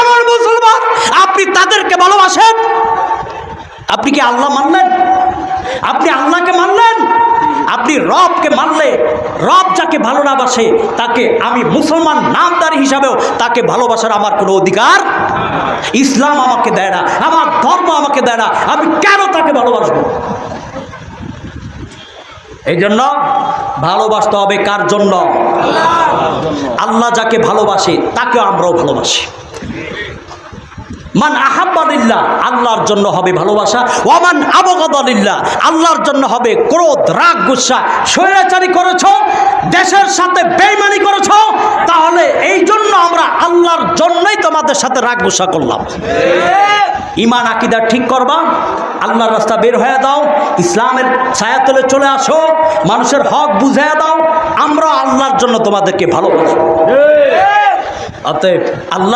কেমন মুসলমান? আপনি তাদেরকে ভালোবাসেন? আপনি কি আল্লাহ মানলেন? আপনি আল্লাহকে মানলেন? আপনি রবকে মানলে, রব যাকে ভালো না বাসে তাকে আমি মুসলমান নামদারি হিসাবেও তাকে ভালোবাসার আমার কোনো অধিকার ইসলাম আমাকে দেয় না, আমার ধর্ম আমাকে দেয় না। আমি কেন তাকে ভালোবাসবো? এই জন্য ভালোবাসতে হবে কার জন্য? আল্লাহ যাকে ভালোবাসে তাকে আমরাও ভালোবাসি। মান আহাব্বা লিল্লাহ, আল্লাহর জন্য হবে ভালোবাসা। ওয়ামান আবগাদা লিল্লাহ, আল্লাহর জন্য হবে ক্রোধ, রাগ, গুসা। স্বৈরাচারী করেছো, দেশের সাথে বেঈমানি করেছো, তাহলে এই জন্য আমরা আল্লাহর জন্যই তোমাদের সাথে রাগ গুসা করলাম। ঈমান আকীদা ঠিক করবা, আল্লাহর রাস্তা বের হয়ে দাও, ইসলামের ছায়াতলে চলে আসো, মানুষের হক বুঝিয়ে দাও। আমরা আল্লাহর জন্য তোমাদেরকে ভালোবাসি। অতএব আল্লাহ